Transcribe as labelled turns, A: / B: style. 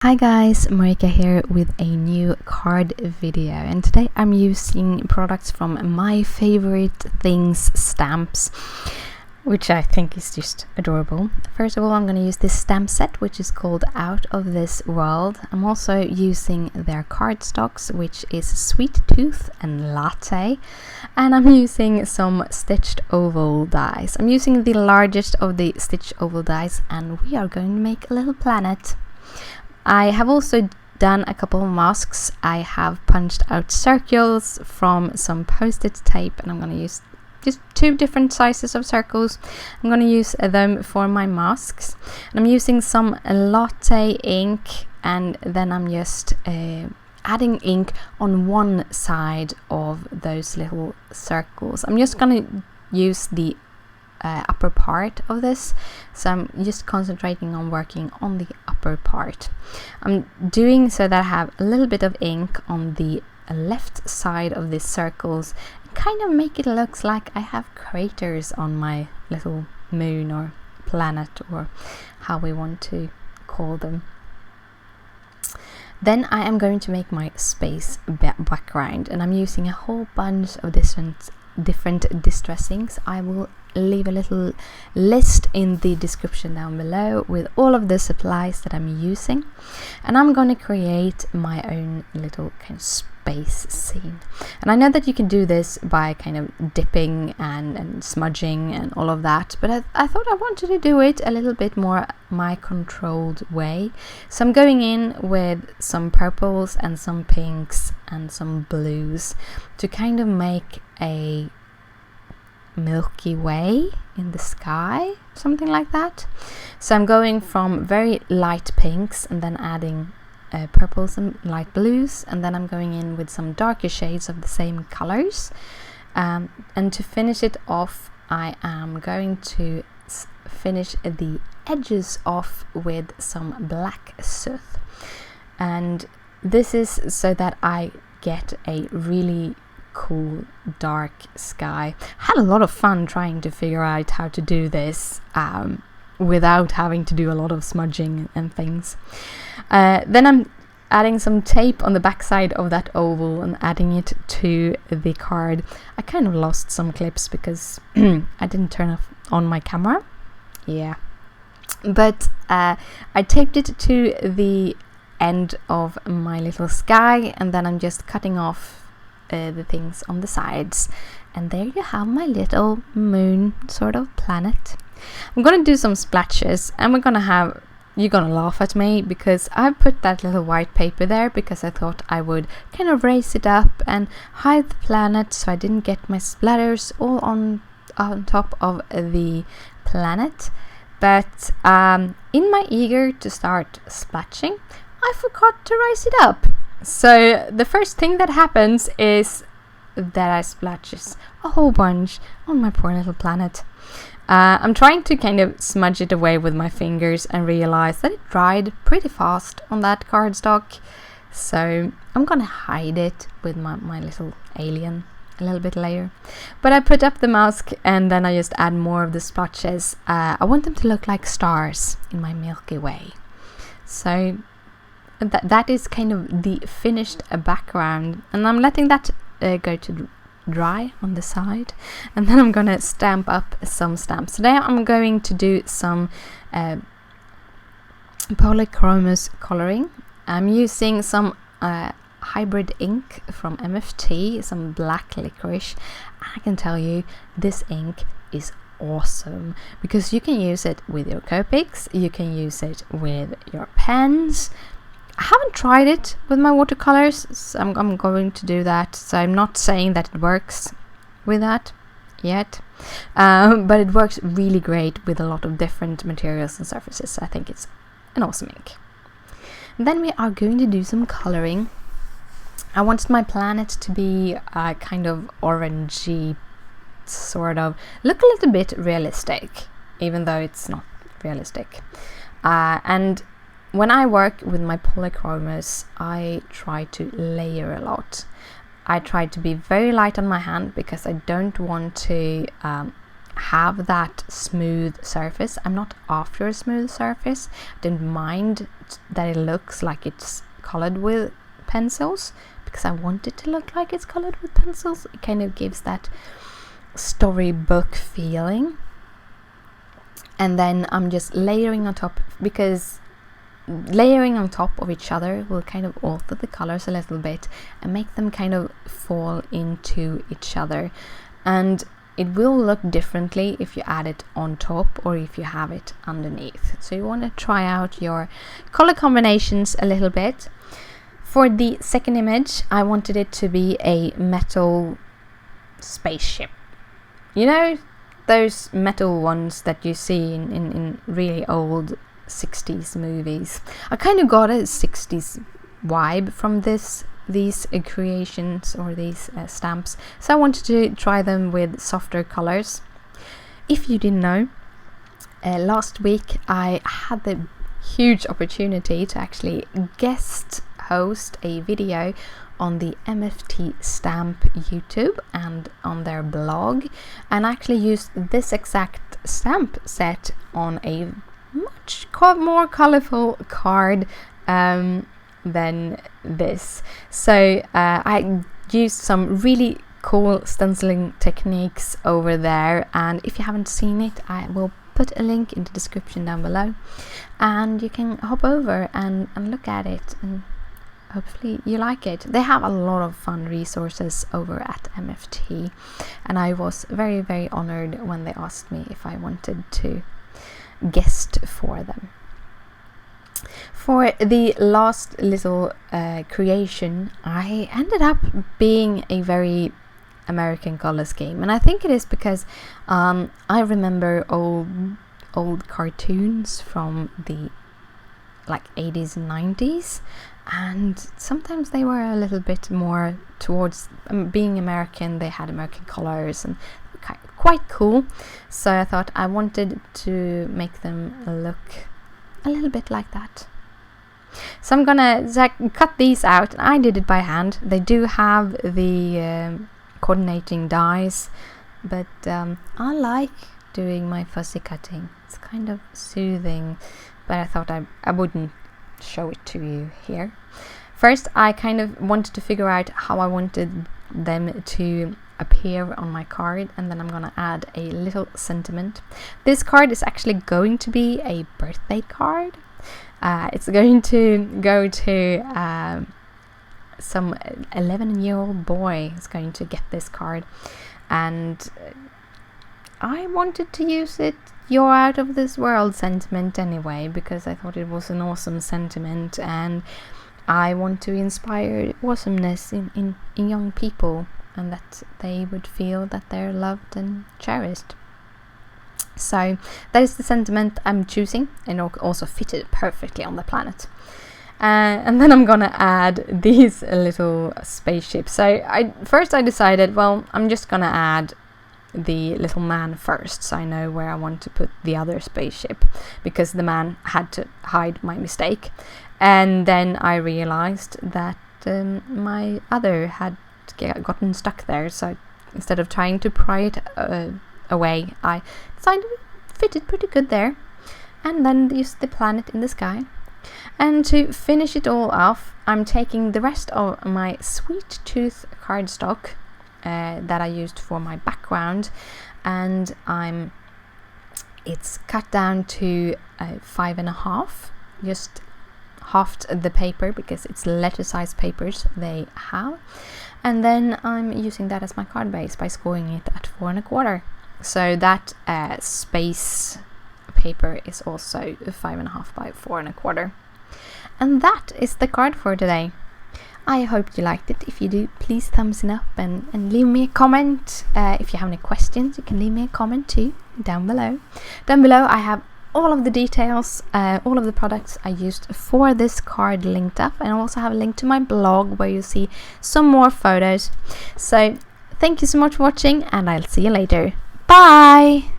A: Hi guys, Marika here with a new card video, and today I'm using products from My Favorite Things stamps, which I think is just adorable. First of all, I'm going to use this stamp set, which is called Out of This World. I'm also using their cardstocks, which is Sweet Tooth and Latte, and I'm using some stitched oval dies. I'm using the largest of the stitched oval dies, and we are going to make a little planet. I have also done a couple of masks. I have punched out circles from some post-it tape, and I'm going to use just two different sizes of circles. I'm going to use them for my masks. And I'm using some latte ink, and then I'm just adding ink on one side of those little circles. I'm just going to use the upper part of this, so I'm just concentrating on working on the upper part. I'm doing so that I have a little bit of ink on the left side of these circles and kind of make it look like I have craters on my little moon or planet, or how we want to call them. Then I am going to make my space background, and I'm using a whole bunch of different distressings. I will leave a little list in the description down below with all of the supplies that I'm using, and I'm going to create my own little kind of space scene. And I know that you can do this by kind of dipping and smudging and all of that, but I thought I wanted to do it a little bit more my controlled way. So I'm going in with some purples and some pinks and some blues to kind of make a Milky Way in the sky, something like that. So I'm going from very light pinks and then adding purples and light blues, and then I'm going in with some darker shades of the same colors, and to finish it off I am going to finish the edges off with some black soot, and this is so that I get a really cool dark sky. Had a lot of fun trying to figure out how to do this without having to do a lot of smudging and things. Then I'm adding some tape on the backside of that oval and adding it to the card. I kind of lost some clips because I didn't turn on my camera. Yeah, but I taped it to the end of my little sky, and then I'm just cutting off the things on the sides, and there you have my little moon sort of planet. I'm gonna do some splashes, and you're gonna laugh at me because I put that little white paper there because I thought I would kind of raise it up and hide the planet so I didn't get my splatters all on top of the planet. But in my eager to start splashing, I forgot to raise it up. So the first thing that happens is that I splashes a whole bunch on my poor little planet. I'm trying to kind of smudge it away with my fingers and realize that it dried pretty fast on that cardstock. So I'm gonna hide it with my little alien a little bit later. But I put up the mask, and then I just add more of the splotches. I want them to look like stars in my Milky Way. So that is kind of the finished background, and I'm letting that go to dry on the side, and then I'm gonna stamp up some stamps. Today I'm going to do some Polychromos coloring. I'm using some hybrid ink from MFT, some black licorice. I can tell you this ink is awesome because you can use it with your Copics, you can use it with your pens. I haven't tried it with my watercolors, so I'm going to do that. So I'm not saying that it works with that yet, but it works really great with a lot of different materials and surfaces. So I think it's an awesome ink. And then we are going to do some coloring. I wanted my planet to be kind of orangey, sort of look a little bit realistic, even though it's not realistic. And when I work with my Polychromos, I try to layer a lot. I try to be very light on my hand because I don't want to have that smooth surface. I'm not after a smooth surface. I don't mind that it looks like it's colored with pencils, because I want it to look like it's colored with pencils. It kind of gives that storybook feeling. And then I'm just layering on top, because layering on top of each other will kind of alter the colors a little bit and make them kind of fall into each other. And it will look differently if you add it on top or if you have it underneath. So you want to try out your color combinations a little bit. For the second image, I wanted it to be a metal spaceship. You know, those metal ones that you see in really old 60s movies. I kind of got a 60s vibe from these creations or these stamps, so I wanted to try them with softer colors. If you didn't know, last week I had the huge opportunity to actually guest host a video on the MFT stamp YouTube and on their blog, and actually used this exact stamp set on a much more colorful card than this. So I used some really cool stenciling techniques over there, and if you haven't seen it, I will put a link in the description down below, and you can hop over and look at it, and hopefully you like it. They have a lot of fun resources over at MFT, and I was very, very honored when they asked me if I wanted to guest for them. For the last little creation, I ended up being a very American color scheme, and I think it is because I remember old cartoons from the 80s and 90s, and sometimes they were a little bit more towards being American. They had American colors and quite cool, so I thought I wanted to make them look a little bit like that. So I'm gonna cut these out, and I did it by hand. They do have the coordinating dies, but I like doing my fussy cutting. It's kind of soothing, but I thought I wouldn't show it to you here. First, I kind of wanted to figure out how I wanted them to appear on my card, and then I'm gonna add a little sentiment. This card is actually going to be a birthday card. It's going to go to some 11-year-old boy is going to get this card, and I wanted to use it, "You're out of this world" sentiment anyway, because I thought it was an awesome sentiment, and I want to inspire awesomeness in young people, and that they would feel that they're loved and cherished. So that is the sentiment I'm choosing, and also fitted perfectly on the planet. And then I'm gonna add these little spaceships. So first I decided, well, I'm just gonna add the little man first, so I know where I want to put the other spaceship, because the man had to hide my mistake. And then I realized that my other had gotten stuck there, so instead of trying to pry it away, I decided it fitted pretty good there. And then used the planet in the sky. And to finish it all off, I'm taking the rest of my Sweet Tooth cardstock that I used for my background, and it's cut down to 5.5, just halved the paper because it's letter size papers they have, and then I'm using that as my card base by scoring it at 4.25. So that space paper is also 5.5 by 4.25. And that is the card for today. I hope you liked it. If you do, please thumbs it up and leave me a comment. If you have any questions, you can leave me a comment too down below. Down below I have all of the details, all of the products I used for this card linked up, and I also have a link to my blog where you see some more photos. So thank you so much for watching, and I'll see you later. Bye!